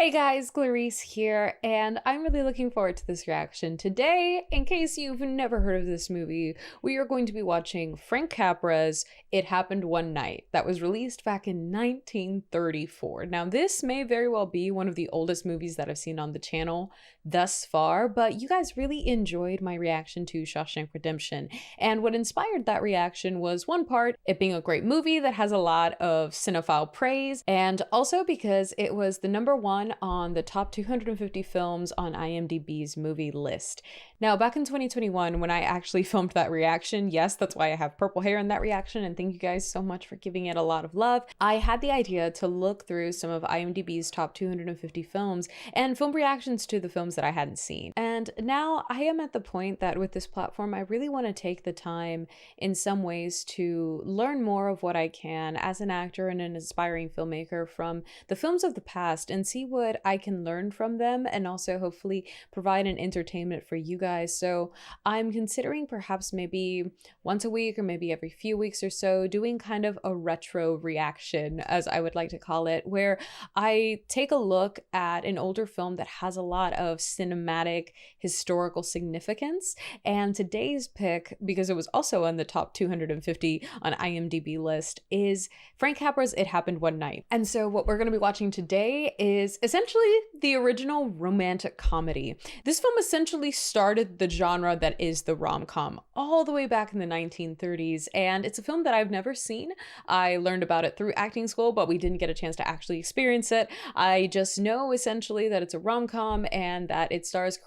Hey guys, CLARISS here, and I'm really looking forward to this reaction. Today, in case you've never heard of this movie, we are going to be watching Frank Capra's It Happened One Night, that was released back in 1934. Now, this may very well be one of the oldest movies that I've seen on the channel thus far, but you guys really enjoyed my reaction to Shawshank Redemption, and what inspired that reaction was one part, it being a great movie that has a lot of cinephile praise, and also because it was the #1 on the top 250 films on IMDb's movie list. Now, back in 2021, when I actually filmed that reaction, yes, that's why I have purple hair in that reaction, and thank you guys so much for giving it a lot of love. I had the idea to look through some of IMDb's top 250 films and film reactions to the films that I hadn't seen. And now I am at the point that with this platform, I really want to take the time in some ways to learn more of what I can as an actor and an aspiring filmmaker from the films of the past and see what I can learn from them and also hopefully provide an entertainment for you guys. So I'm considering perhaps maybe once a week or maybe every few weeks or so doing kind of a retro reaction, as I would like to call it, where I take a look at an older film that has a lot of cinematic historical significance. And today's pick, because it was also on the top 250 on IMDb list, is Frank Capra's It Happened One Night. And so what we're going to be watching today is essentially the original romantic comedy. This film essentially started the genre that is the rom-com all the way back in the 1930s, and it's a film that I've never seen. I learned about it through acting school, but we didn't get a chance to actually experience it. I just know essentially that it's a rom-com and that it stars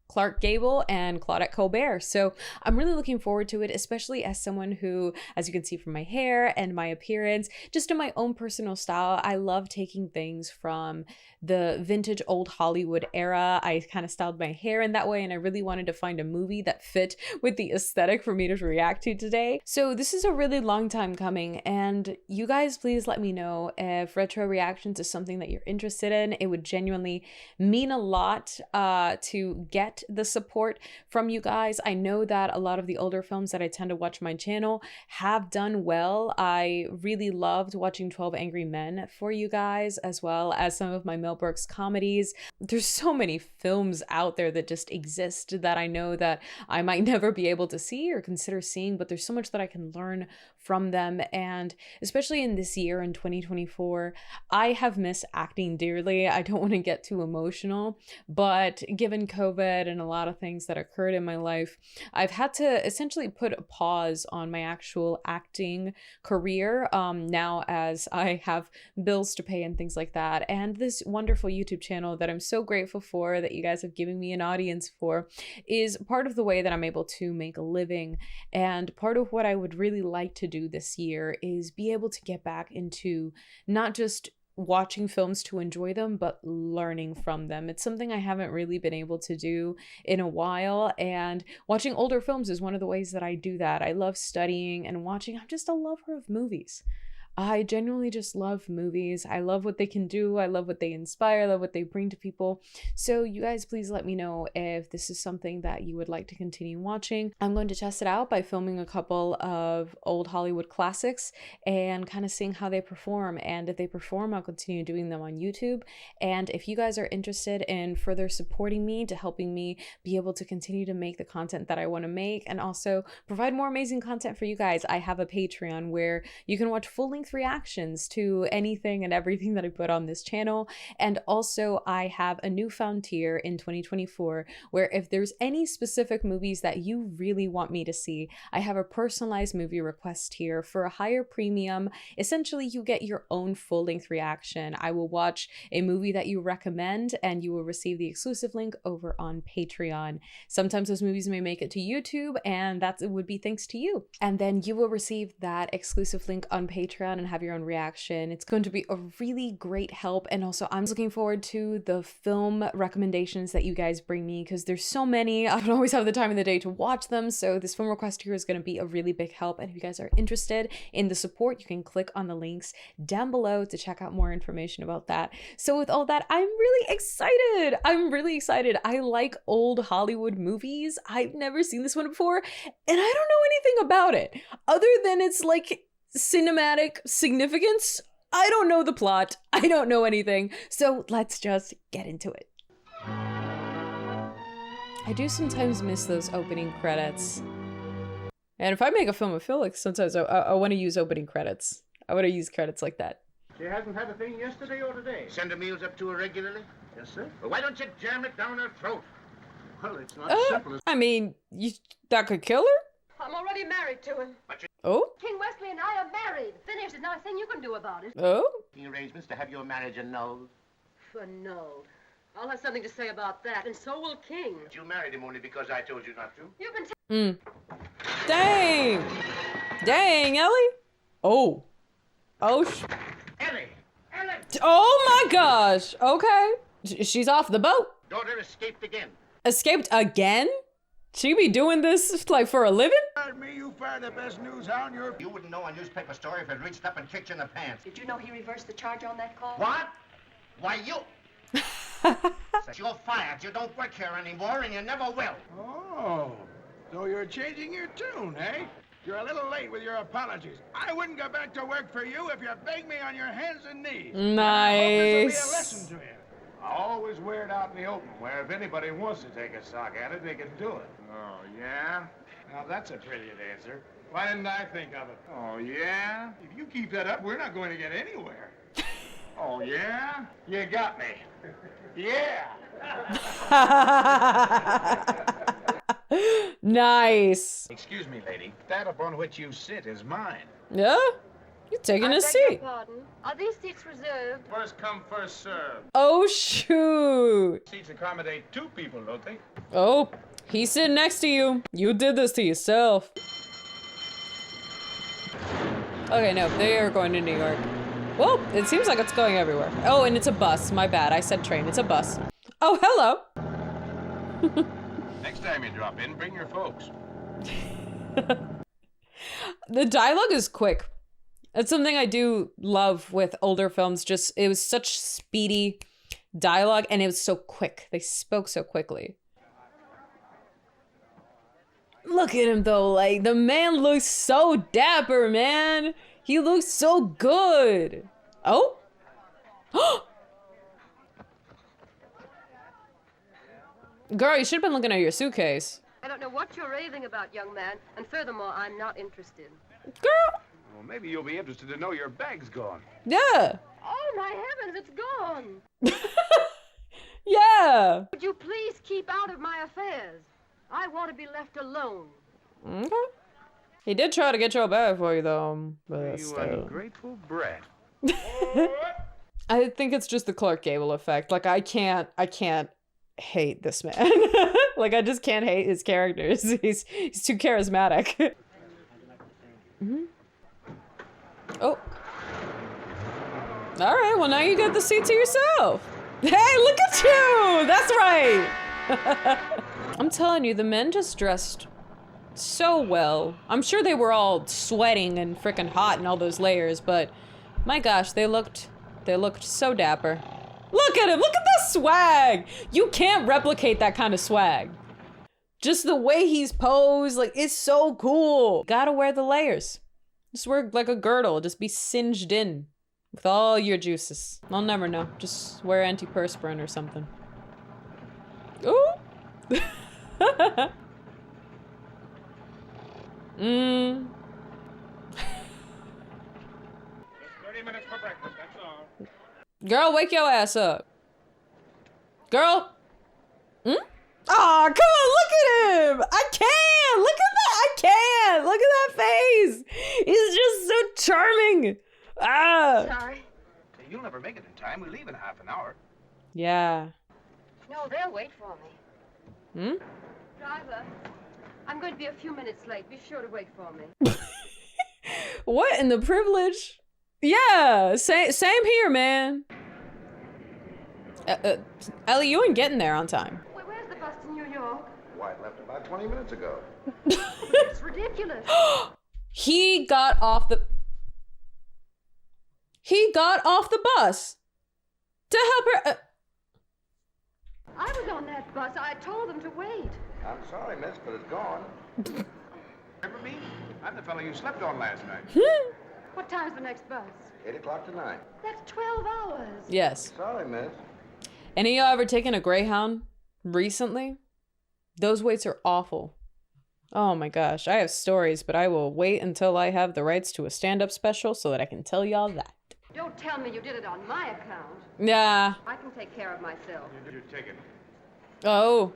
Clark Gable and Claudette Colbert. So I'm really looking forward to it, especially as someone who, as you can see from my hair and my appearance, just in my own personal style, I love taking things from the vintage old Hollywood era. I kind of styled my hair in that way, and I really wanted to find a movie that fit with the aesthetic for me to react to today. So this is a really long time coming, and you guys please let me know if retro reactions is something that you're interested in. It would genuinely mean a lot to get the support from you guys. I know that a lot of the older films that I tend to watch my channel have done well. I really loved watching 12 Angry Men for you guys, as well as some of my Mel Brooks comedies. There's so many films out there that just exist that I know that I might never be able to see or consider seeing, but there's so much that I can learn from them. And especially in this year, in 2024, I have missed acting dearly. I don't want to get too emotional, but given COVID and a lot of things that occurred in my life, I've had to essentially put a pause on my actual acting career now, as I have bills to pay and things like that. And this wonderful YouTube channel that I'm so grateful for, that you guys have given me an audience for, is part of the way that I'm able to make a living. And part of what I would really like to do this year is be able to get back into not just watching films to enjoy them, but learning from them. It's something I haven't really been able to do in a while, and watching older films is one of the ways that I do that. I love studying and watching. I'm just a lover of movies. I genuinely just love movies. I love what they can do. I love what they inspire. I love what they bring to people. So you guys please let me know if this is something that you would like to continue watching. I'm going to test it out by filming a couple of old Hollywood classics and kind of seeing how they perform. And if they perform, I'll continue doing them on YouTube. And if you guys are interested in further supporting me to helping me be able to continue to make the content that I want to make and also provide more amazing content for you guys, I have a Patreon where you can watch full-length reactions to anything and everything that I put on this channel. And also I have a newfound tier in 2024 where if there's any specific movies that you really want me to see, I have a personalized movie request tier for a higher premium. Essentially, you get your own full-length reaction. I will watch a movie that you recommend and you will receive the exclusive link over on Patreon. Sometimes those movies may make it to YouTube, and that would be thanks to you. And then you will receive that exclusive link on Patreon and have your own reaction. It's going to be a really great help. And also I'm looking forward to the film recommendations that you guys bring me, because there's so many. I don't always have the time in the day to watch them. So this film request here is going to be a really big help. And if you guys are interested in the support, you can click on the links down below to check out more information about that. So with all that, I'm really excited. I like old Hollywood movies. I've never seen this one before, and I don't know anything about it other than it's like cinematic significance. I don't know the plot. I don't know anything. So let's just get into it. I do sometimes miss those opening credits. And if I make a film, I feel like sometimes I want to use opening credits. I want to use credits like that. She hasn't had a thing yesterday or today. Send her meals up to her regularly? Yes, sir. Well, why don't you jam it down her throat? Well, it's not simple as... I mean, that could kill her? I'm already married to him. Oh? King Wesley and I are married. Finished. There's not a thing you can do about it. Oh? Making arrangements to have your marriage annulled. Annulled. I'll have something to say about that, and so will King. But you married him only because I told you not to. You can Dang! Dang, Ellie? Oh. Oh, Ellie! Ellie! Oh my gosh! Okay. She's off the boat. Daughter escaped again. Escaped again? She be doing this, like, for a living? Pardon me, you fire the best news hound you're... You wouldn't know a newspaper story if it reached up and kicked you in the pants. Did you know he reversed the charge on that call? What? Why, you... You're fired. You don't work here anymore, and you never will. Oh, so you're changing your tune, eh? You're a little late with your apologies. I wouldn't go back to work for you if you begged me on your hands and knees. Nice. I hope this will be a lesson to you. I always wear it out in the open, where if anybody wants to take a sock at it, they can do it. Oh, yeah? Now, that's a brilliant answer. Why didn't I think of it? Oh, yeah? If you keep that up, we're not going to get anywhere. Oh, yeah? You got me. Yeah! Nice. Excuse me, lady. That upon which you sit is mine. Yeah? You're taking I a beg your seat. pardon. Are these seats reserved? First come, first served. Oh, shoot. Seats accommodate two people, don't they? Oh, he's sitting next to you. You did this to yourself. Okay, no, they are going to New York. Well, it seems like it's going everywhere. Oh, and it's a bus. My bad. I said train. It's a bus. Oh, hello. Next time you drop in, bring your folks. The dialogue is quick. That's something I do love with older films. Just, it was such speedy dialogue and it was so quick. They spoke so quickly. Look at him though, like the man looks so dapper, man. He looks so good. Oh? Girl, you should have been looking at your suitcase. I don't know what you're raving about, young man, and furthermore, I'm not interested. Girl. Well, maybe you'll be interested to know your bag's gone. Yeah. Oh, my heavens, it's gone. Yeah. Would you please keep out of my affairs? I want to be left alone. Okay. He did try to get your bag for you, though. But You still. ungrateful brat. I think it's just the Clark Gable effect. Like, I can't hate this man. Like, I just can't hate his characters. He's too charismatic. Mm-hmm. Oh. All right, well, now you got the seat to yourself. Hey, look at you! That's right! I'm telling you, the men just dressed so well. I'm sure they were all sweating and freaking hot in all those layers, but my gosh, they looked so dapper. Look at him, look at the swag! You can't replicate that kind of swag. Just the way he's posed, like, it's so cool. Gotta wear the layers. Just wear like a girdle, just be singed in with all your juices. I'll never know, just wear antiperspirant or something. Ooh! 30 minutes for breakfast, that's all. Girl, wake your ass up. Girl? Aw, come on, look at him! I can't! Look at that! I can't! Look at that face! He's just so charming! Ah! Sorry. Hey, you'll never make it in time. We leave in half an hour. Yeah. No, they'll wait for me. Hmm? Driver, I'm going to be a few minutes late. Be sure to wait for me. What in the privilege? Yeah, same here, man. Ellie, you ain't getting there on time. Where's the bus to New York? Why, it left about 20 minutes ago. It's ridiculous. He got off the bus to help her. I was on that bus. I told them to wait. I'm sorry, miss, but it's gone. Remember me? I'm the fellow you slept on last night. What time's the next bus? 8 o'clock tonight. That's 12 hours. Yes. Sorry, miss. Any of y'all ever taken a Greyhound recently? Those waits are awful. Oh my gosh, I have stories, but I will wait until I have the rights to a stand-up special so that I can tell y'all that. Don't tell me you did it on my account. Yeah. I can take care of myself. Your ticket. Oh.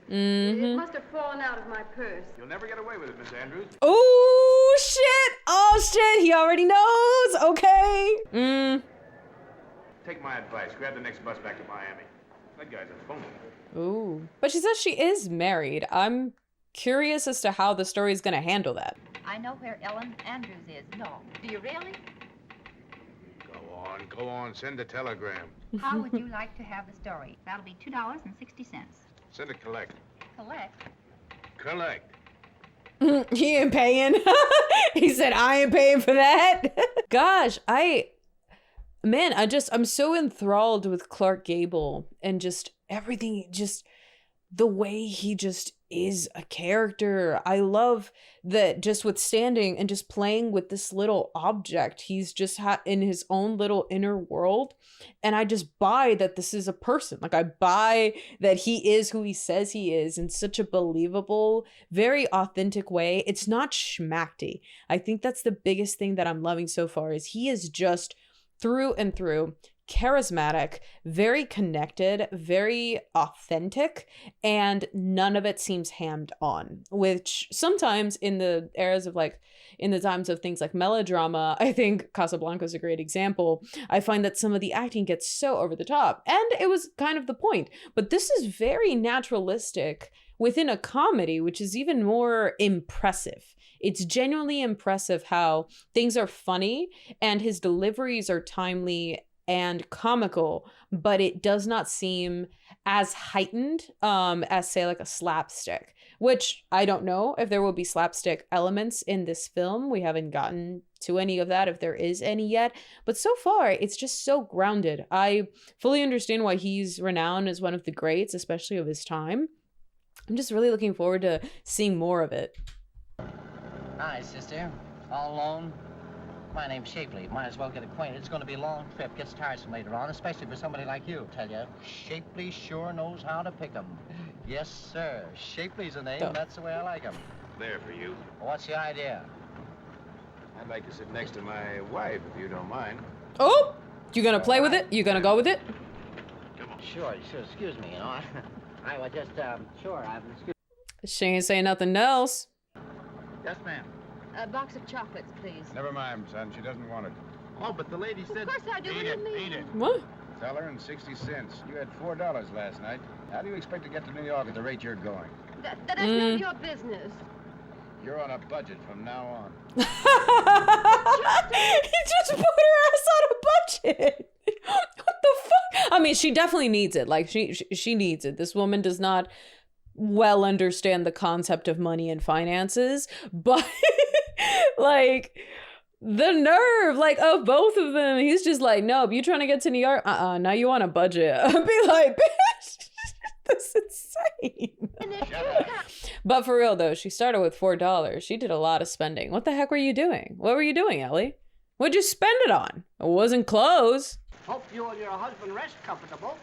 It must have fallen out of my purse. You'll never get away with it, Miss Andrews. Oh shit! Oh shit! He already knows. Okay. Take my advice. Grab the next bus back to Miami. That guy's a phony. Ooh. But she says she is married. I'm curious as to how the story is gonna handle that. I know where Ellen Andrews is. No. Do you really? Go on. Send a telegram. How would you like to have the story? That'll be $2.60. Send a collect. Collect. Collect. He ain't paying. He said, I ain't paying for that. Gosh, I'm so enthralled with Clark Gable and just everything, just the way he just is a character. I love that just withstanding and just playing with this little object. He's just in his own little inner world. And I just buy that this is a person. Like, I buy that he is who he says he is in such a believable, very authentic way. It's not schmacky. I think that's the biggest thing that I'm loving so far is he is just through and through charismatic, very connected, very authentic, and none of it seems hammed on, which sometimes in the eras of in the times of things like melodrama, I think Casablanca is a great example. I find that some of the acting gets so over the top, and it was kind of the point, but this is very naturalistic within a comedy, which is even more impressive. It's genuinely impressive how things are funny and his deliveries are timely and comical, but it does not seem as heightened as, say, like a slapstick, which I don't know if there will be slapstick elements in this film. We haven't gotten to any of that, if there is any yet, but so far it's just so grounded. I fully understand why he's renowned as one of the greats, especially of his time. I'm just really looking forward to seeing more of it. Hi, sister. All alone? My name's Shapley. Might as well get acquainted. It's going to be a long trip. Gets tiresome later on, especially for somebody like you. Tell you, Shapley sure knows how to pick 'em. Yes, sir. Shapley's a name. That's the way I like 'em. There for you. What's the idea? I'd like to sit next to my wife, if you don't mind. Oh, you gonna play with it? You gonna go with it? Sure. Excuse me, you know. I was just, sure, excuse. She ain't saying nothing else. Yes, ma'am. A box of chocolates, please. Never mind, son. She doesn't want it. Oh, but the lady said... Of course I do. What do you mean? Eat it. What? $1.60. You had $4 last night. How do you expect to get to New York at the rate you're going? That is none of your business. You're on a budget from now on. He just put her ass on a budget. What the fuck? I mean, she definitely needs it. Like, she needs it. This woman does not well understand the concept of money and finances, but like the nerve of both of them. He's just like, nope, you trying to get to New York? Now you on a budget. I'd be like, bitch, that's insane. But for real though, she started with $4. She did a lot of spending. What the heck were you doing? What were you doing, Ellie? What'd you spend it on? It wasn't clothes. Hope you and your husband rest comfortable.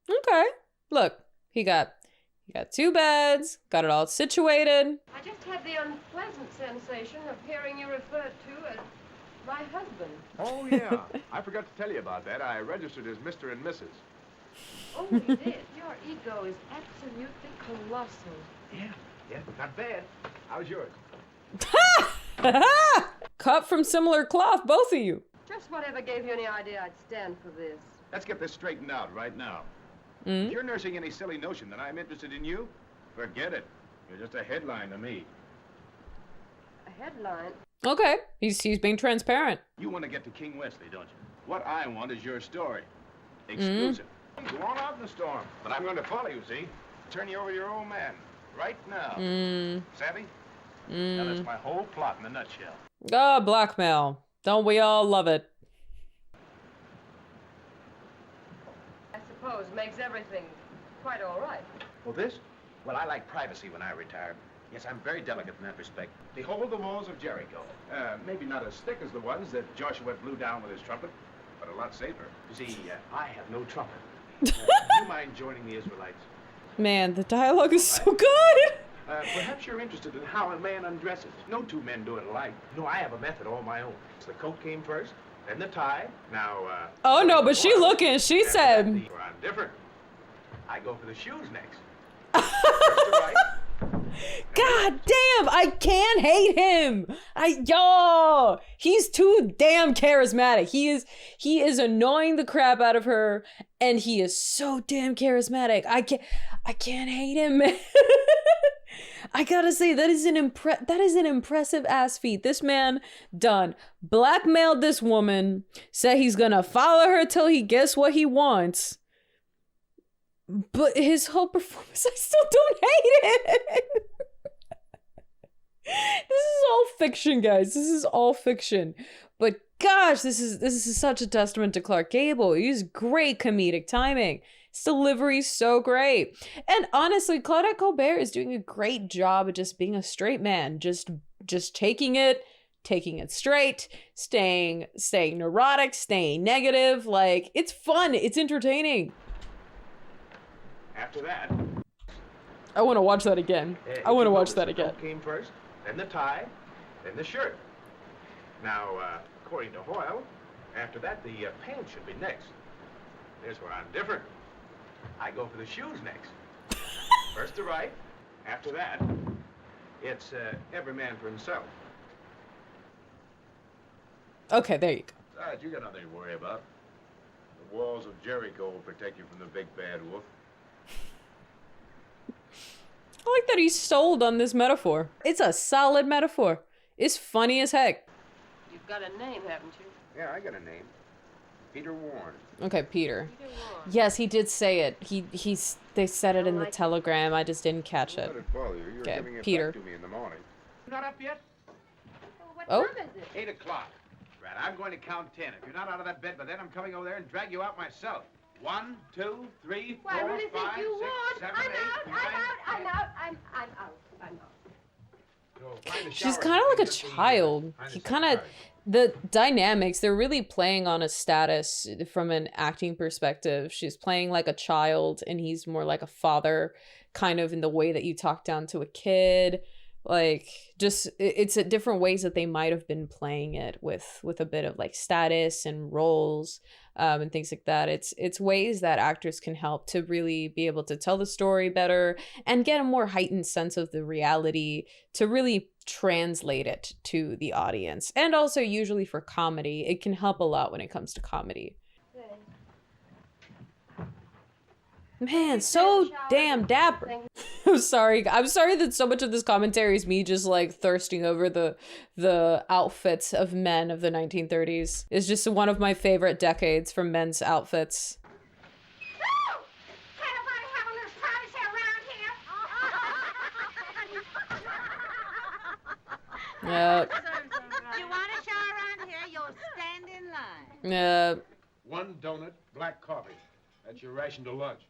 Okay. Look, he got 2 beds, got it all situated. I just had the unpleasant sensation of hearing you referred to as my husband. Oh, yeah. I forgot to tell you about that. I registered as Mr. and Mrs. Oh, you did? Your ego is absolutely colossal. Yeah, not bad. How's yours? Cut from similar cloth, both of you. Just whatever gave you any idea I'd stand for this. Let's get this straightened out right now. If you're nursing any silly notion that I'm interested in you, forget it. You're just a headline to me. A headline? Okay, he's being transparent. You want to get to King Wesley, don't you? What I want is your story. Exclusive. Go on out in the storm. But I'm going to follow you, see? Turn you over to your old man. Right now. Savvy? Now that's my whole plot in a nutshell. Oh, blackmail. Don't we all love it? I suppose makes everything quite all right. Well, this? Well, I like privacy when I retire. Yes, I'm very delicate in that respect. Behold the walls of Jericho. Maybe not as thick as the ones that Joshua blew down with his trumpet, but a lot safer. You see, I have no trumpet. Do you mind joining the Israelites? Man, the dialogue is so good. Perhaps you're interested in how a man undresses. No two men do it alike. No, I have a method all my own. So the coat came first, then the tie. Now, Oh no, but she looking. She said. I'm different. I go for the shoes next. First to right. God damn, I can't hate him. He's too damn charismatic. He is annoying the crap out of her, and he is so damn charismatic. I can't hate him. I gotta say, that is an impressive ass feat. This man done blackmailed this woman, said he's gonna follow her till he gets what he wants. But his whole performance, I still don't hate it. This is all fiction, guys. This is all fiction. But gosh, this is such a testament to Clark Gable. He's great comedic timing. His delivery's so great. And honestly, Claudette Colbert is doing a great job of just being a straight man. Just taking it straight, staying neurotic, staying negative. Like, it's fun. It's entertaining. After that, I want to watch that again. I want to watch that again. The coat came first, then the tie, then the shirt. Now, according to Hoyle, after that, the pants should be next. There's where I'm different. I go for the shoes next. First to right. After that, it's every man for himself. Okay, there you go. Besides, you got nothing to worry about. The walls of Jericho will protect you from the big bad wolf. I like that he's sold on this metaphor. It's a solid metaphor. It's funny as heck. You've got a name, haven't you? Yeah, I got a name. Peter Warren. Okay, Peter. Peter Warren. Yes, he did say it. They said it in the telegram. I just didn't catch it. Let it bother you. You're Okay, giving it Peter. back to me in the morning. Not up yet? What Oh. time is it? 8 o'clock. Right, I'm going to count 10. If you're not out of that bed by then, I'm coming over there and drag you out myself. 1, 2, 3, 4, Well, I really 5, think you 6, would. 7, I'm 8, out. 9, I'm 10. out. I'm out. Go find a She's shower kind of and like a get the, child. find He the kind of, secretary. the dynamics, they're really playing on a status from an acting perspective. She's playing like a child and he's more like a father, kind of in the way that you talk down to a kid. Like, just, it's at different ways that they might have been playing it with a bit of like status and roles and things like that. It's ways that actors can help to really be able to tell the story better and get a more heightened sense of the reality to really translate it to the audience. And also usually for comedy, it can help a lot when it comes to comedy. Man, so damn dapper. I'm sorry that so much of this commentary is me just like thirsting over the outfits of men of the 1930s. It's just one of my favorite decades for men's outfits. Yep. You want a shower around here, you'll stand in line. Yep. 1 donut, black coffee. That's your ration to lunch.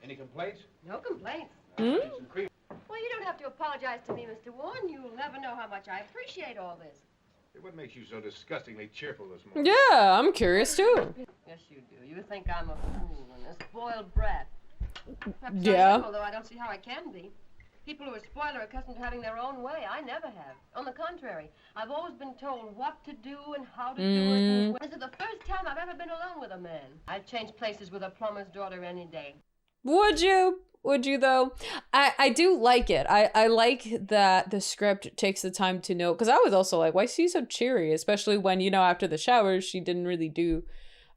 Any complaints? No complaints. Hmm? Some cream. Well, you don't have to apologize to me, Mr. Warren. You'll never know how much I appreciate all this. What makes you so disgustingly cheerful this morning? Yeah, I'm curious too. Yes, you do. You think I'm a fool and a spoiled brat. Perhaps Yeah. I am, although I don't see how I can be. People who are spoiled are accustomed to having their own way. I never have. On the contrary, I've always been told what to do and how to do it. And this is the first time I've ever been alone with a man. I'd change places with a plumber's daughter any day. Would you? Would you though? I do like it. I like that the script takes the time to note, because I was also like, why is she so cheery? Especially when, you know, after the showers, she didn't really do,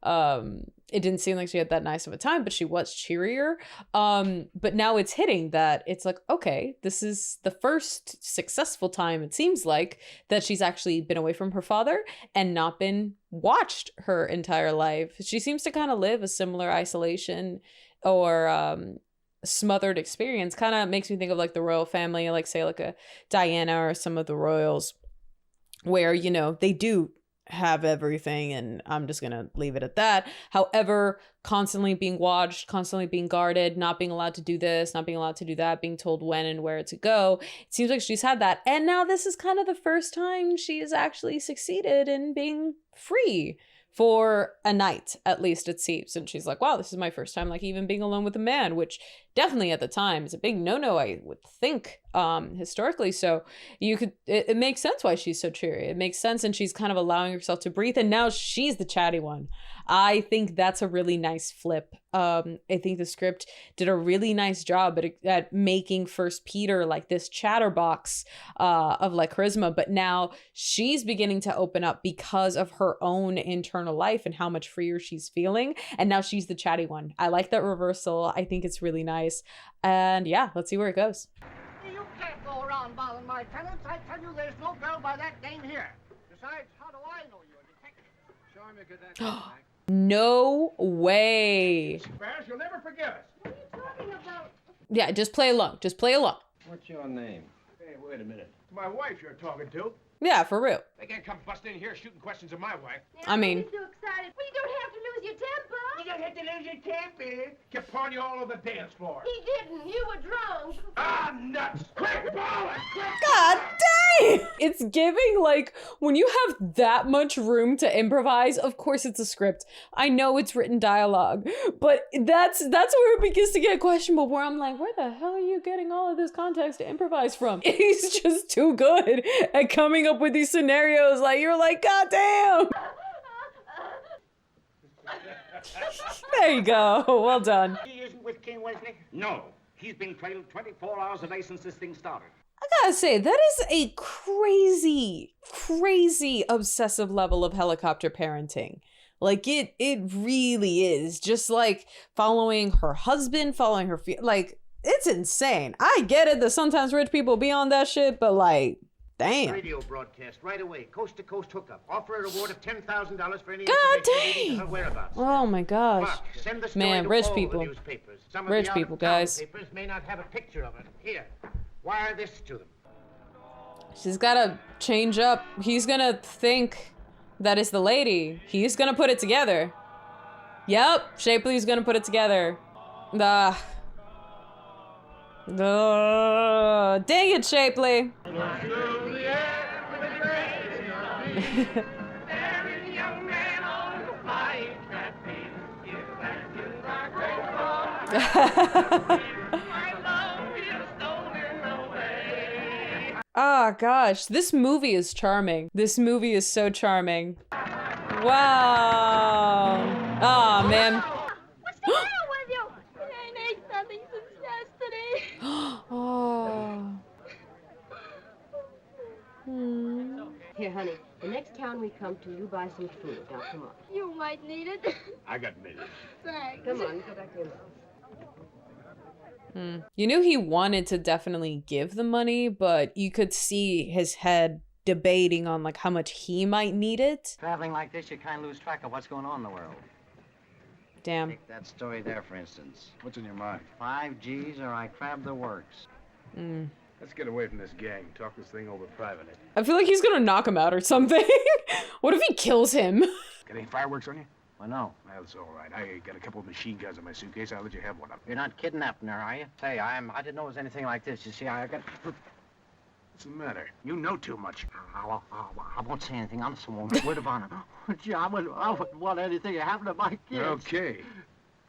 it didn't seem like she had that nice of a time, but she was cheerier. But now it's hitting that it's like, okay, this is the first successful time, it seems like, that she's actually been away from her father and not been watched her entire life. She seems to kind of live a similar isolation or smothered experience. Kind of makes me think of like the royal family, like say like a Diana or some of the royals, where, you know, they do have everything and I'm just gonna leave it at that. However, constantly being watched, constantly being guarded, not being allowed to do this, not being allowed to do that, being told when and where to go. It seems like she's had that. And now this is kind of the first time she has actually succeeded in being free for a night, at least it seems. And she's like, wow, this is my first time like even being alone with a man, which definitely at the time is a big no-no, I would think, historically. So it makes sense why she's so cheery. It makes sense, and she's kind of allowing herself to breathe, and now she's the chatty one. I think that's a really nice flip. I think the script did a really nice job at making First Peter like this chatterbox of like charisma, but now she's beginning to open up because of her own internal life and how much freer she's feeling, and now she's the chatty one. I like that reversal. I think it's really nice. And yeah, let's see where it goes. You can't go around bothering my tenants. I tell you, there's no girl by that name here. Besides, how do I know you're a detective? Show him you could that back. No way. Ferris, you'll never forgive us. What are you talking about? Yeah, just play along. Just play along. What's your name? Hey, wait a minute. It's my wife you're talking to. Yeah, for real. They can't come busting in here shooting questions of my wife. I mean- He's so excited. Well, you don't have to lose your temper. You don't have to lose your temper. Kept pouring you all over the dance floor. He didn't. You were drunk. Ah, nuts! Quick, ball it! Quick! God dang! It's giving like when you have that much room to improvise. Of course, it's a script. I know it's written dialogue, but that's where it begins to get questionable. Where I'm like, where the hell are you getting all of this context to improvise from? He's just too good at coming up with these scenarios. Like you're like, God damn! There you go. Well done. He isn't with King Wesley? No. He's been cradled 24 hours a day since this thing started. I gotta say, that is a crazy, crazy obsessive level of helicopter parenting. Like, it really is. Just, like, following her husband, following her... Like, it's insane. I get it that sometimes rich people be on that shit, but, like, damn. Radio broadcast right away. Coast-to-coast hookup. Offer a reward of $10,000 for any God information leading to her dang! whereabouts. Oh, my gosh. Mark, send the story Man, to rich all people. the newspapers. Some of Rich the people, out-of-town guys. papers may not have a picture of it. Here, wire this to them. She's gotta change up. He's gonna think that it's the lady. He's gonna put it together. Yep, Shapley's gonna put it together. Dang it, Shapley. Oh gosh, this movie is charming. This movie is so charming. Wow. Oh man. What's the matter with you? I ain't ate nothing since yesterday. Oh. Here, honey, the next town we come to, you buy some food. Now, come on. You might need it. I got millions. Thanks. Come on, go back to your mouth. You knew he wanted to definitely give the money, but you could see his head debating on like how much he might need it. Traveling like this, you kind of lose track of what's going on in the world. Damn. Take that story there, for instance. What's in your mind? 5 G's or I crab the works. Let's get away from this gang. Talk this thing over privately. I feel like he's gonna knock him out or something. What if he kills him? Got any fireworks on you? Well, no. Well, that's all right. I got a couple of machine guns in my suitcase. I'll let you have one of them. You're not kidnapping her, are you? Say, I didn't know it was anything like this. You see, I got... What's the matter? You know too much. I won't say anything. Honest, I won't. Word of honor. Gee, I wouldn't want anything to happen to my kids. Okay.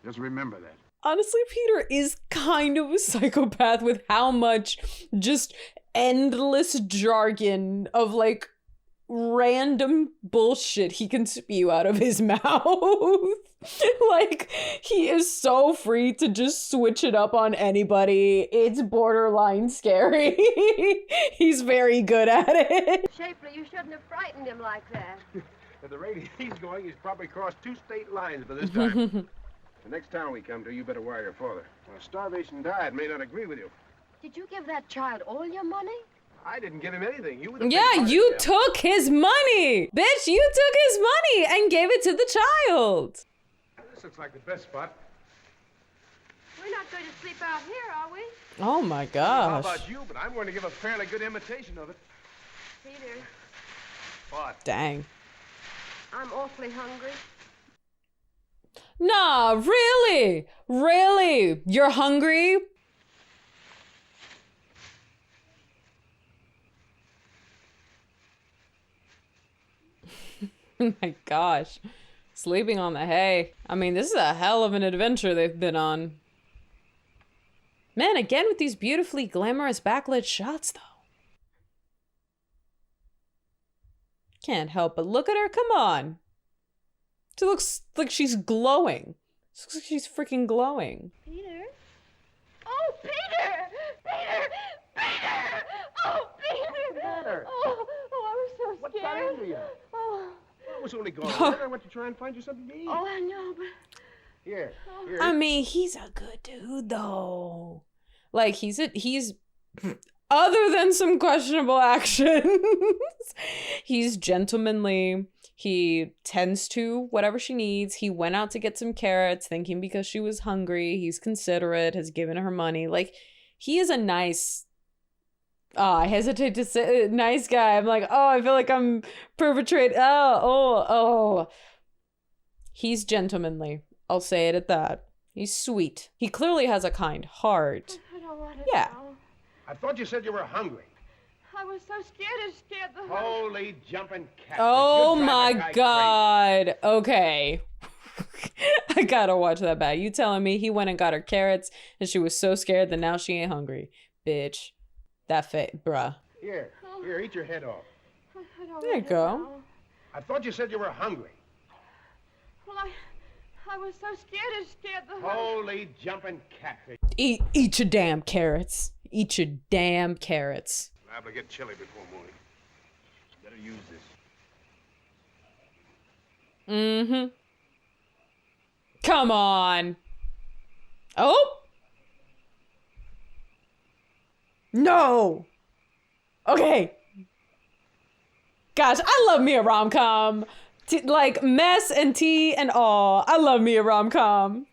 Just remember that. Honestly, Peter is kind of a psychopath with how much just endless jargon of like random bullshit he can spew out of his mouth. Like, he is so free to just switch it up on anybody. It's borderline scary. He's very good at it. Shapley, you shouldn't have frightened him like that. At the rate he's going, he's probably crossed 2 state lines by this time. The next town we come to, you better wire your father. A starvation diet may not agree with you. Did you give that child all your money? I didn't give him anything. You were the Yeah, big you part of it. took his money. Bitch, you took his money and gave it to the child. This looks like the best spot. We're not going to sleep out here, are we? Oh my How gosh. about you? But I'm going to give a fairly good imitation of it. Peter. What? Dang. I'm awfully hungry. Nah, really? Really? You're hungry? Oh my gosh. Sleeping on the hay. I mean, this is a hell of an adventure they've been on. Man, again with these beautifully glamorous backlit shots, though. Can't help but look at her. Come on. She looks like she's glowing. She looks like she's freaking glowing. Peter? Oh, Peter! Peter! Peter! Oh, Peter! What's the matter? Oh, I was so What's scared. got into you? Oh, I was only going over. I went to try and find you something to eat. oh, I know, but... Here. I mean, he's a good dude, though. Like, he's other than some questionable actions, he's gentlemanly. He tends to whatever she needs. He went out to get some carrots, thinking because she was hungry. He's considerate, has given her money. Like, he is a nice... I hesitate to say nice guy. I'm like, oh, I feel like I'm perpetrating. Oh. He's gentlemanly. I'll say it at that. He's sweet. He clearly has a kind heart. I don't want to Yeah. know. I thought you said you were hungry. I was so scared, it scared the... Holy jumping cat. Oh You're driving my a guy god. Okay. I gotta watch that back. You telling me he went and got her carrots and she was so scared that now she ain't hungry. Bitch. That bruh. crazy. Here, eat your head off. I don't There you want to go. know. I thought you said you were hungry. Well, I was so scared, it scared the... Holy jumping catfish. Eat your damn carrots. Eat your damn carrots. Liable to get chilly before morning. Better use this. Mm-hmm. Come on. Oh. No. Okay. Gosh, I love me a rom-com. Like mess and tea and all. I love me a rom-com.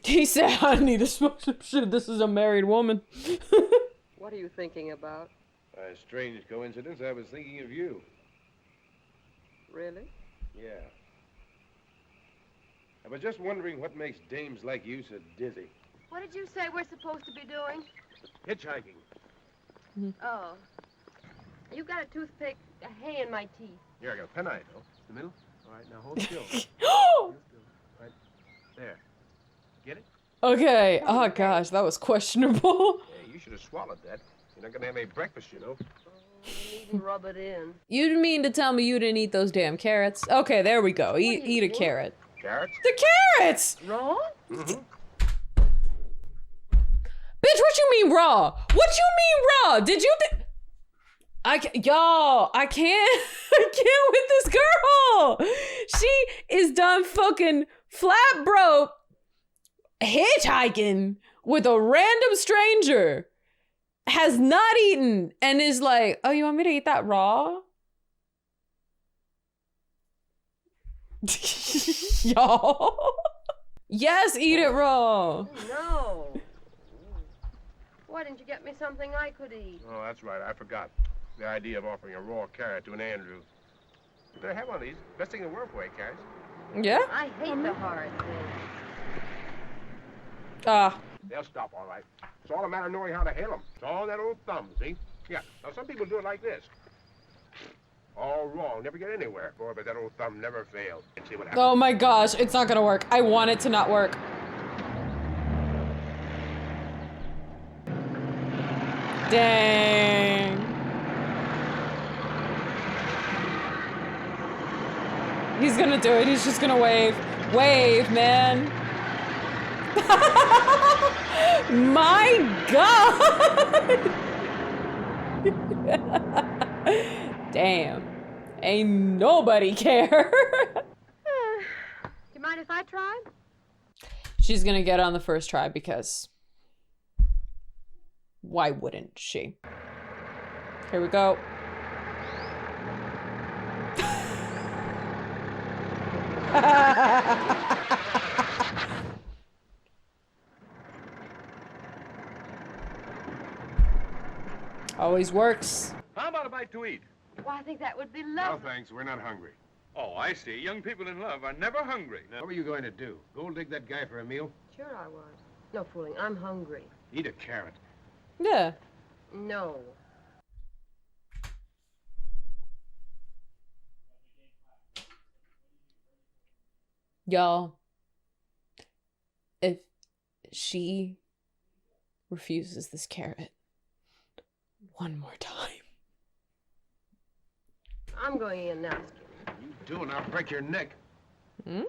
He said, I need to smoke some shit. This is a married woman. What are you thinking about? A strange coincidence. I was thinking of you. Really? Yeah. I was just wondering what makes dames like you so dizzy. What did you say we're supposed to be doing? Hitchhiking. Oh. You got a toothpick, a hay in my teeth. Here, I got a penknife, though. The middle? All right, now hold still. Hold still. Right there. Get it? Okay. Oh gosh, that was questionable. Hey, you should have swallowed that. You're not gonna have any breakfast, you know. You needn't rub it in. You mean to tell me you didn't eat those damn carrots? Okay, there we go. Eat a carrot. Carrots? The carrots! Raw? Mm-hmm. Bitch, what you mean raw? What you mean raw? Did you y'all, I can't with this girl. She is done fucking flat broke hitchhiking with a random stranger, has not eaten, and is like, oh, you want me to eat that raw? Y'all. Yes, eat it raw. No. Why didn't you get me something I could eat? Oh, that's right. I forgot. The idea of offering a raw carrot to an Andrew. You better have one of these. Best thing in the world for you, carrots. Yeah? I hate the hard things. They'll stop, all right. It's all a matter of knowing how to hail them. It's all that old thumb, see? Yeah. Now, some people do it like this. All wrong. Never get anywhere. Boy, but that old thumb never failed. And see what happens. Oh my gosh, it's not gonna work. I want it to not work. Dang. He's gonna do it. He's just gonna wave. Wave, man. My God. Damn. Ain't nobody care. Do you mind if I try? She's gonna get on the first try because why wouldn't she? Here we go. Always works. How about a bite to eat? Well, I think that would be No, lovely. thanks. We're not hungry. Oh, I see. Young people in love are never hungry. What were you going to do? Go dig that guy for a meal? Sure I was. No fooling. I'm hungry. Eat a carrot. Yeah. No. Y'all, if she refuses this carrot one more time. I'm going in now, Skinny. You do, and I'll break your neck. Hmm?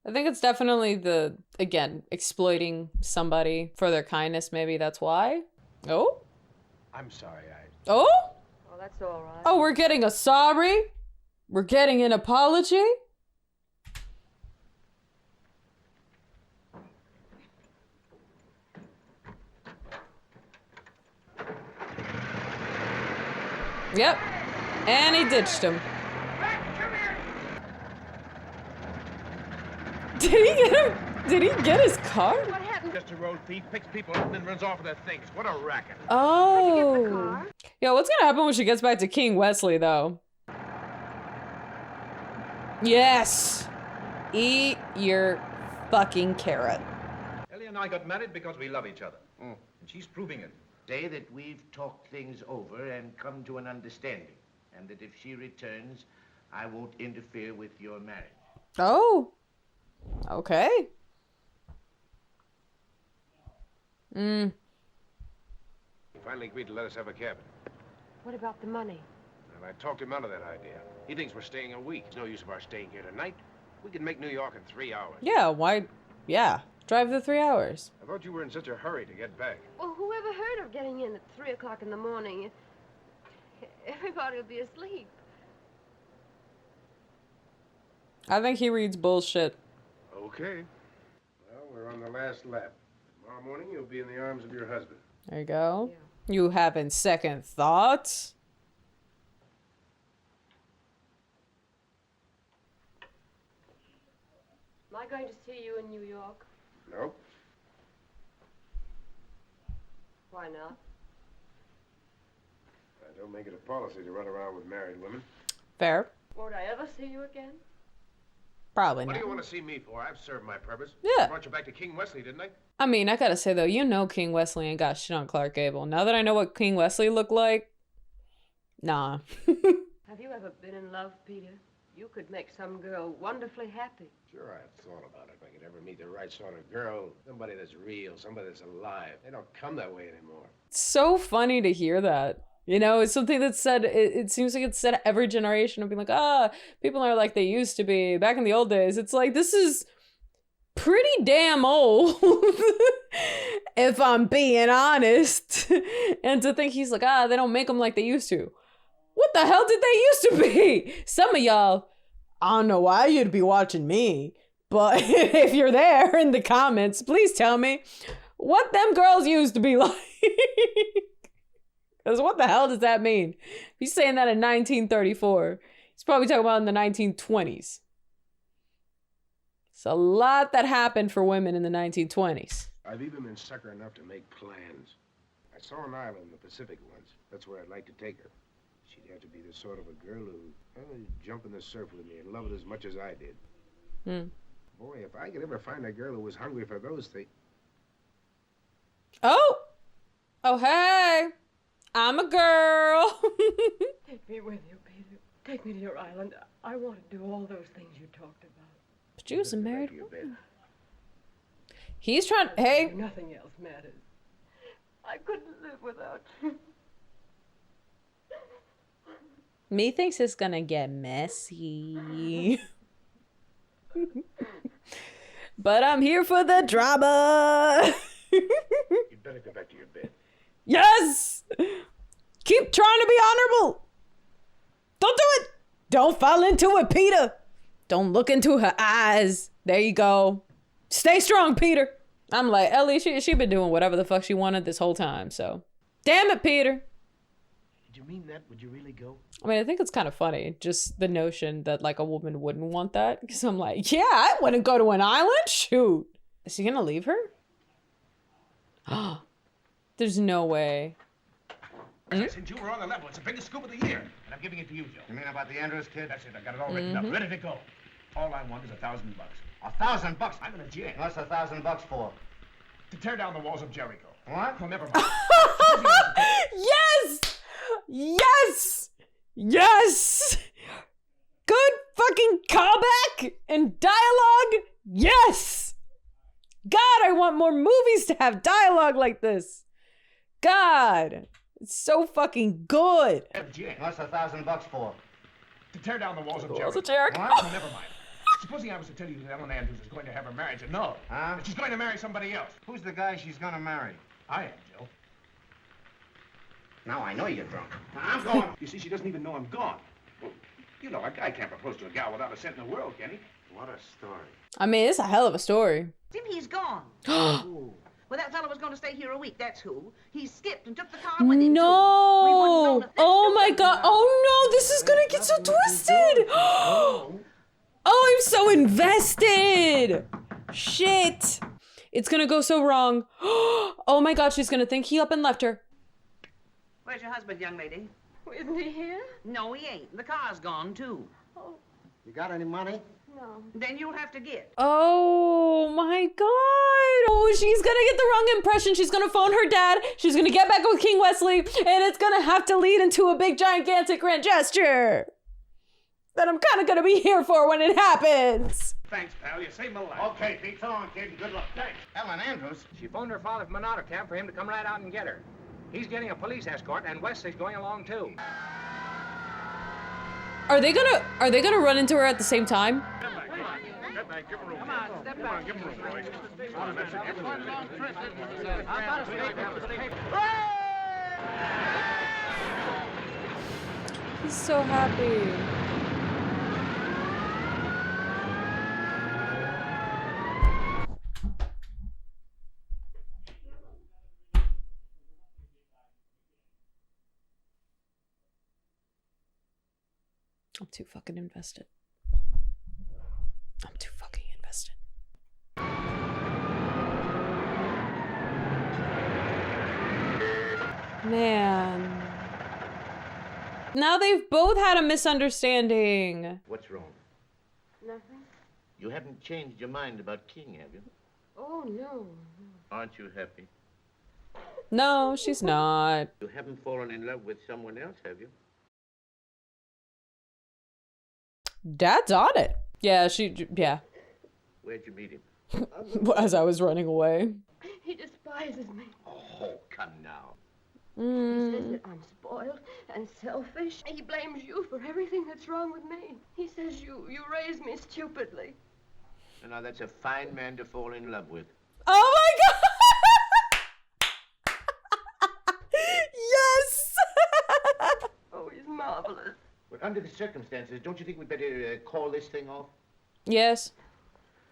I think it's definitely the, again, exploiting somebody for their kindness. Maybe that's why. Oh? I'm sorry, Oh? Oh, that's all right. Oh, we're getting a sorry? We're getting an apology? Yep. And he ditched him. Did he get his car? What happened? Just a road thief, picks people up and then runs off with their things. What a racket. Oh. Yo, what's gonna happen when she gets back to King Wesley, though? Yes! Eat your fucking carrot. Ellie and I got married because we love each other. And she's proving it. Say that we've talked things over and come to an understanding, and that if she returns, I won't interfere with your marriage. Oh. Okay. He finally agreed to let us have a cabin. What about the money? And I talked him out of that idea. He thinks we're staying a week. It's no use of our staying here tonight. We can make New York in 3 hours. Yeah, why? Yeah. Drive the 3 hours. I thought you were in such a hurry to get back. Well, whoever heard of getting in at 3 o'clock in the morning? Everybody will be asleep. I think he reads bullshit. Okay. Well, we're on the last lap. Tomorrow morning, you'll be in the arms of your husband. There you go. You having second thoughts? Am I going to see you in New York? Nope. Why not? I don't make it a policy to run around with married women. Fair. Won't I ever see you again? Probably What not. do you want to see me for? I've served my purpose. Yeah. I brought you back to King Wesley, didn't I? I mean, I gotta say though, you know King Wesley ain't got shit on Clark Gable. Now that I know what King Wesley looked like, nah. Have you ever been in love, Peter? You could make some girl wonderfully happy. Sure, I've thought about it. If I could ever meet the right sort of girl, somebody that's real, somebody that's alive. They don't come that way anymore. It's so funny to hear that. You know, it's something that's said, it seems like it's said every generation of being like, people are like they used to be. Back in the old days, it's like, this is pretty damn old, if I'm being honest. And to think he's like, they don't make them like they used to. What the hell did they used to be? Some of y'all, I don't know why you'd be watching me, but if you're there in the comments, please tell me what them girls used to be like. Because what the hell does that mean? If he's saying that in 1934, he's probably talking about in the 1920s. It's a lot that happened for women in the 1920s. I've even been sucker enough to make plans. I saw an island in the Pacific once. That's where I'd like to take her. She'd have to be the sort of a girl who jump in the surf with me and love it as much as I did. Boy, if I could ever find a girl who was hungry for those things. Oh, hey, I'm a girl. Take me with you, Peter. Take me to your island. I want to do all those things you talked about. But you was a married Your bed. woman. He's trying, hey. Nothing else matters. I couldn't live without you. Me thinks it's gonna get messy. But I'm here for the drama. You'd better go back to your bed. Yes! Keep trying to be honorable. Don't do it. Don't fall into it, Peter. Don't look into her eyes. There you go. Stay strong, Peter. I'm like, Ellie, she been doing whatever the fuck she wanted this whole time, so. Damn it, Peter. Did you mean that? Would you really go? I mean, I think it's kind of funny, just the notion that, like, a woman wouldn't want that. Because I'm like, yeah, I wouldn't go to an island. Shoot. Is he gonna leave her? There's no way. Since you were on the level, it's the biggest scoop of the year. And I'm giving it to you, Joe. You mean about the Andrews kid? That's it. I got it all written up, ready to go. All I want is $1,000. $1,000? I'm in a jam. What's $1,000 for? To tear down the walls of Jericho. What? Well, never mind. Yes! Yes! Yes! Good fucking callback and dialogue. Yes! God, I want more movies to have dialogue like this. God, it's so fucking good. What's $1,000 for? To tear down the walls of Walls Jericho. of Jericho. What? Well, never mind. Supposing I was to tell you that Ellen Andrews is going to have her marriage annulled. Huh? That she's going to marry somebody else. Who's the guy she's gonna marry? I am, Joe. Now I know you're drunk. I'm going. You see, she doesn't even know I'm gone. Well, you know, a guy can't propose to a gal without a cent in the world, can he? What a story. I mean, it's a hell of a story. Tim, he's gone. Well, that fellow was going to stay here a week, that's who. He skipped and took the car with him, No! too. We wouldn't have known a thing Oh to my do god! about it. Oh no! This is gonna get so twisted! Oh, I'm so invested! Shit! It's gonna go so wrong. Oh my god, she's gonna think he up and left her. Where's your husband, young lady? Isn't he here? No, he ain't. The car's gone, too. You got any money? No. Then you'll have to get. Oh my god! Oh, she's gonna get the wrong impression. She's gonna phone her dad. She's gonna get back with King Wesley, and it's gonna have to lead into a big, gigantic grand gesture that I'm kind of gonna be here for when it happens. Thanks, pal. You saved my life. Okay, Pete, so long, kid. Good luck. Thanks. Ellen Andrews? She phoned her father from an auto camp for him to come right out and get her. He's getting a police escort, and Wesley's going along, too. Are they gonna run into her at the same time? Step back. Give her room. Come on, step back. Give her room, boys. Come on, that's it. It's one long trip, isn't it? How about a statement? He's so happy. I'm too fucking invested. I'm too fucking invested. Man. Now they've both had a misunderstanding. What's wrong? Nothing? You haven't changed your mind about King, have you? Oh, no. Aren't you happy? No, she's not. You haven't fallen in love with someone else, have you? Dad's on it. Yeah, yeah. Where'd you meet him? As I was running away. He despises me. Oh, come now. He says that I'm spoiled and selfish. He blames you for everything that's wrong with me. He says you raised me stupidly. Now, that's a fine man to fall in love with. Oh my god! Yes! Oh, he's marvelous. But under the circumstances, don't you think we'd better call this thing off? Yes.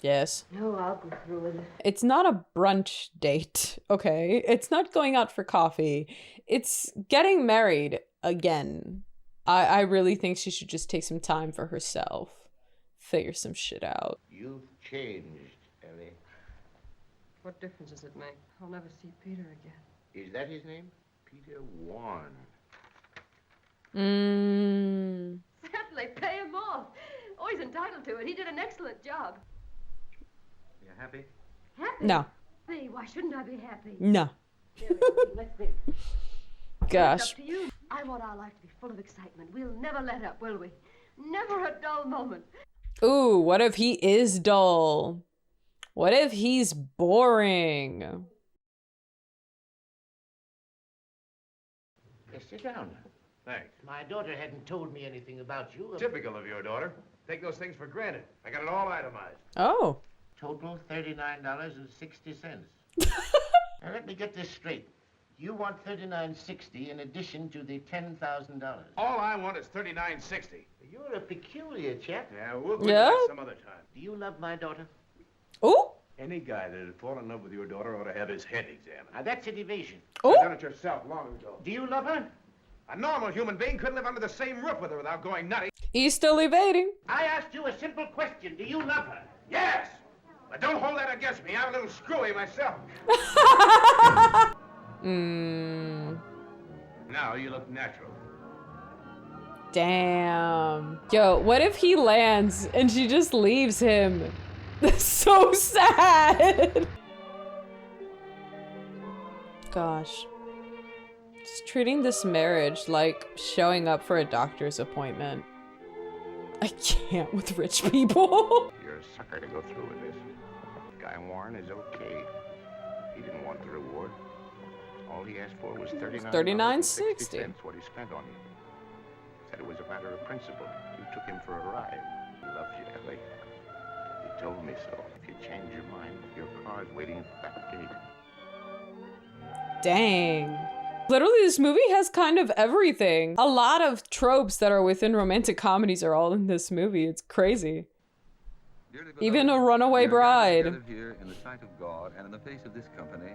Yes. No, I'll go through with it. It's not a brunch date, okay? It's not going out for coffee. It's getting married again. I really think she should just take some time for herself. Figure some shit out. You've changed, Ellie. What difference does it make? I'll never see Peter again. Is that his name? Peter Warren. Certainly, pay him off. Oh, he's entitled to it. He did an excellent job. You happy? Happy? No. Happy? Why shouldn't I be happy? No. Let's think. It's Gosh. up to you. I want our life to be full of excitement. We'll never let up, will we? Never a dull moment. Ooh, what if he is dull? What if he's boring? Yes, sit down. Thanks. My daughter hadn't told me anything about you. Typical of your daughter. Take those things for granted. I got it all itemized. Oh. Total $39.60. Now let me get this straight. You want $39.60 in addition to the $10,000. All I want is $39.60. You're a peculiar chap. Yeah, we'll do Yeah? that some other time. Do you love my daughter? Ooh. Any guy that had fallen in love with your daughter ought to have his head examined. Now that's an evasion. You've Ooh. done it yourself long ago. Do you love her? A normal human being couldn't live under the same roof with her without going nutty. He's still evading. I asked you a simple question. Do you love her? Yes! But don't hold that against me. I'm a little screwy myself. Now you look natural. Damn. Yo, what if he lands and she just leaves him? That's so sad. Gosh. Just treating this marriage like showing up for a doctor's appointment. I can't with rich people. You're a sucker to go through with this. Guy Warren is okay. He didn't want the reward. All he asked for was $39.60. What he spent on you. Said it was a matter of principle. You took him for a ride. He loves you, Ellie. He told me so. If you change your mind, your car's waiting at the back gate. Dang. Literally, this movie has kind of everything. A lot of tropes that are within romantic comedies are all in this movie. It's crazy. Even a runaway bride. Here in the sight of God and in the face of this company,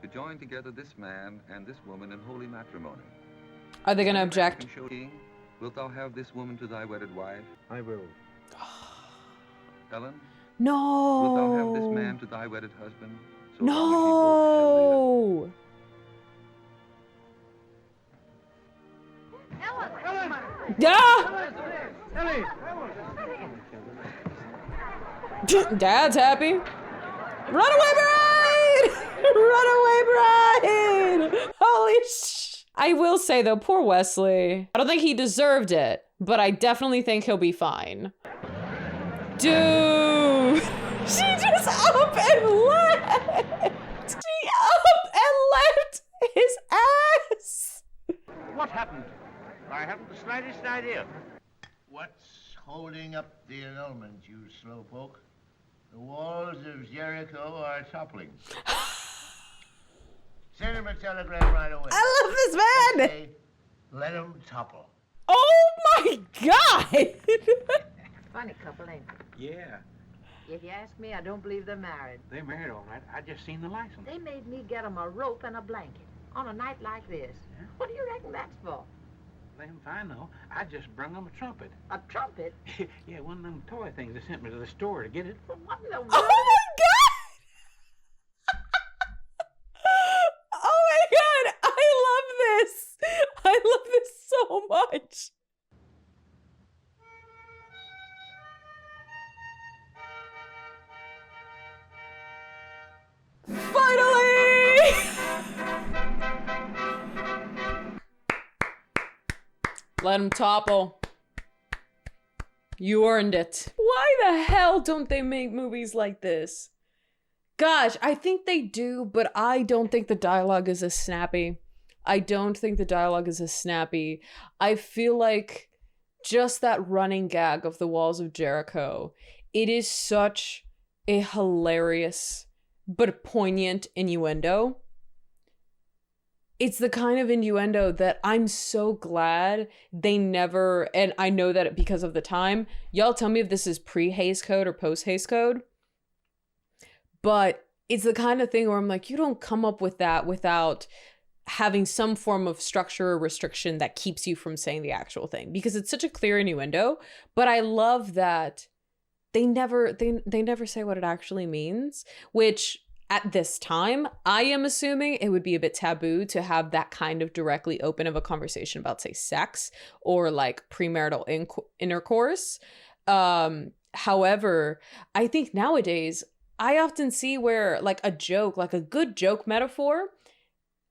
to join together this man and this woman in holy matrimony. Are they gonna object? Wilt thou have this woman to thy wedded wife? I will. Ellen? No. Wilt thou have this man to thy wedded husband? So No. Yeah. Dad's happy. Runaway bride! Runaway bride! Holy sh! I will say though, poor Wesley. I don't think he deserved it, but I definitely think he'll be fine. Dude! She just up and left! She up and left his ass! What happened? I haven't the slightest idea. What's holding up the annulment, you slowpoke? The walls of Jericho are toppling. Send him a telegram right away. I love this man! Okay, let him topple. Oh my god! Funny couple, ain't they? Yeah, If you ask me, I don't believe they're married. they're married all right. I just seen the license. They made me get 'em a rope and a blanket on a night like this. Yeah. What do you reckon that's for? Let him find though. I just brung them a trumpet. A trumpet? Yeah, one of them toy things they sent me to the store to get it. What in the world? Oh my god! Oh my god! I love this! I love this so much! Finally! Let him topple. You earned it. Why the hell don't they make movies like this? Gosh, I think they do, but I don't think the dialogue is as snappy. I don't think the dialogue is as snappy. I feel like just that running gag of the walls of Jericho, it is such a hilarious but poignant innuendo. It's the kind of innuendo that I'm so glad they never, and I know that because of the time, y'all tell me if this is pre-Hays Code or post-Hays Code, but it's the kind of thing where I'm like, you don't come up with that without having some form of structure or restriction that keeps you from saying the actual thing, because it's such a clear innuendo. But I love that they never say what it actually means, which at this time, I am assuming it would be a bit taboo to have that kind of directly open of a conversation about, say, sex or like premarital intercourse. However, I think nowadays, I often see where like a joke, like a good joke metaphor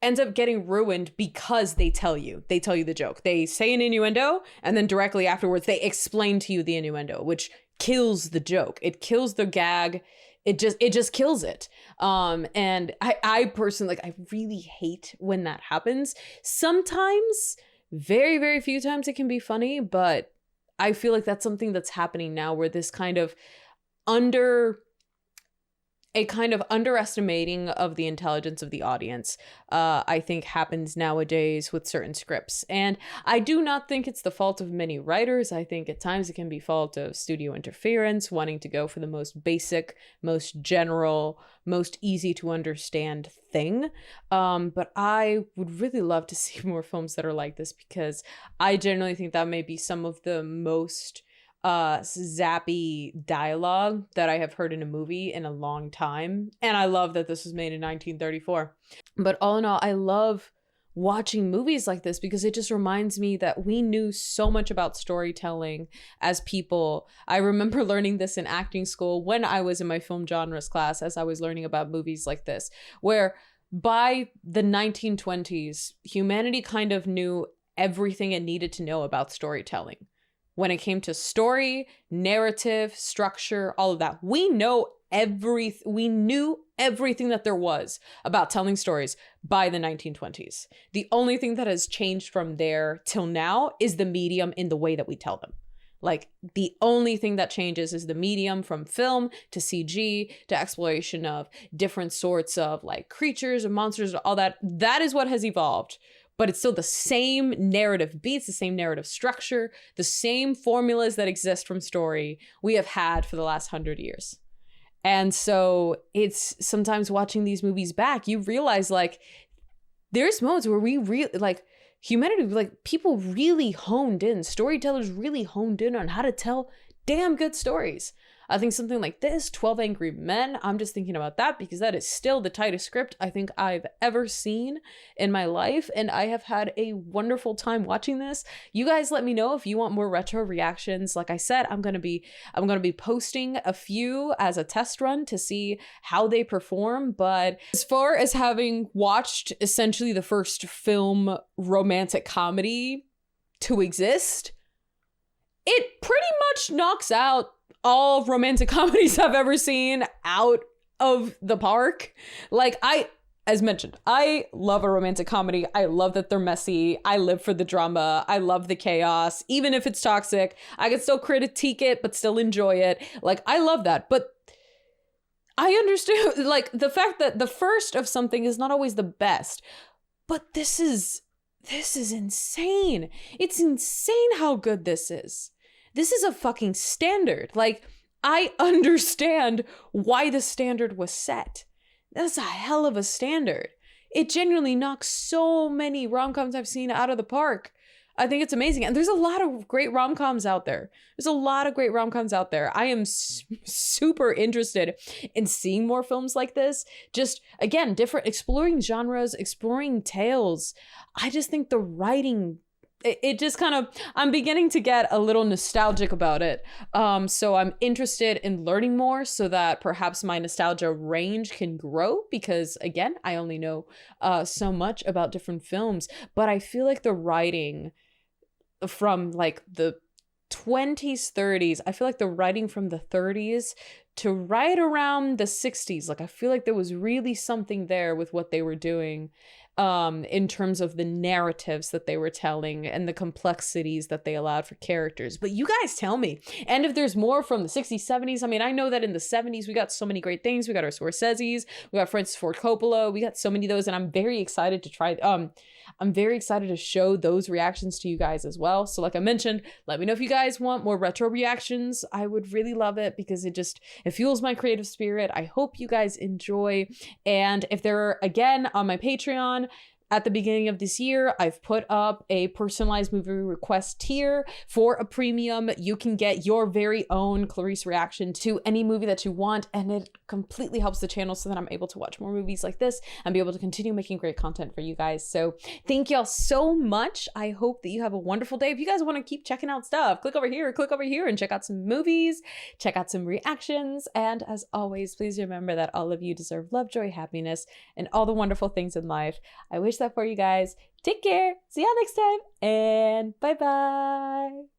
ends up getting ruined because they tell you the joke. They say an innuendo and then directly afterwards they explain to you the innuendo, which kills the joke. It kills the gag. It just kills it. And I personally, like, I really hate when that happens. Sometimes, very, very few times it can be funny, but I feel like that's something that's happening now where this kind of underestimating of the intelligence of the audience, I think happens nowadays with certain scripts. And I do not think it's the fault of many writers. I think at times it can be fault of studio interference, wanting to go for the most basic, most general, most easy to understand thing. But I would really love to see more films that are like this, because I generally think that may be some of the most zappy dialogue that I have heard in a movie in a long time. And I love that this was made in 1934. But all in all, I love watching movies like this, because it just reminds me that we knew so much about storytelling as people. I remember learning this in acting school when I was in my film genres class, as I was learning about movies like this, where by the 1920s, humanity kind of knew everything it needed to know about storytelling. When it came to story, narrative, structure, all of that, we knew everything that there was about telling stories by the 1920s. The only thing that has changed from there till now is the medium in the way that we tell them. Like, the only thing that changes is the medium, from film to CG to exploration of different sorts of like creatures and monsters, all that. That is what has evolved. But it's still the same narrative beats, the same narrative structure, the same formulas that exist from story we have had for the last 100 years. And so it's sometimes watching these movies back, you realize like there's moments where we really like humanity, like people really honed in, storytellers really honed in on how to tell damn good stories. I think something like this, 12 Angry Men, I'm just thinking about that because that is still the tightest script I think I've ever seen in my life. And I have had a wonderful time watching this. You guys let me know if you want more retro reactions. Like I said, I'm going to be posting a few as a test run to see how they perform. But as far as having watched essentially the first film romantic comedy to exist, it pretty much knocks out all romantic comedies I've ever seen out of the park. Like, as mentioned, I love a romantic comedy. I love that they're messy. I live for the drama. I love the chaos. Even if it's toxic, I can still critique it, but still enjoy it. Like, I love that. But I understand, like, the fact that the first of something is not always the best. But this is insane. It's insane how good this is. This is a fucking standard. Like, I understand why the standard was set. That's a hell of a standard. It genuinely knocks so many rom-coms I've seen out of the park. I think it's amazing. And there's a lot of great rom-coms out there. I am super interested in seeing more films like this. Just, again, different, exploring genres, exploring tales. I just think the writing, it just kind of, I'm beginning to get a little nostalgic about it. So I'm interested in learning more so that perhaps my nostalgia range can grow, because again, I only know so much about different films, but I feel like the writing from like the 20s, 30s, I feel like the writing from the 30s to right around the 60s, like I feel like there was really something there with what they were doing. In terms of the narratives that they were telling and the complexities that they allowed for characters. But you guys tell me. And if there's more from the 60s, 70s, I mean, I know that in the 70s, we got so many great things. We got our Scorsese's, we got Francis Ford Coppola, we got so many of those, and I'm very excited to try, I'm very excited to show those reactions to you guys as well. So like I mentioned, let me know if you guys want more retro reactions. I would really love it because it fuels my creative spirit. I hope you guys enjoy. And if they're, again, on my Patreon, at the beginning of this year, I've put up a personalized movie request tier for a premium. You can get your very own CLARISS reaction to any movie that you want, and it completely helps the channel so that I'm able to watch more movies like this and be able to continue making great content for you guys. So thank y'all so much. I hope that you have a wonderful day. If you guys want to keep checking out stuff, click over here and check out some movies, check out some reactions. And as always, please remember that all of you deserve love, joy, happiness, and all the wonderful things in life. I wish that for you guys. Take care. See y'all next time. And bye-bye.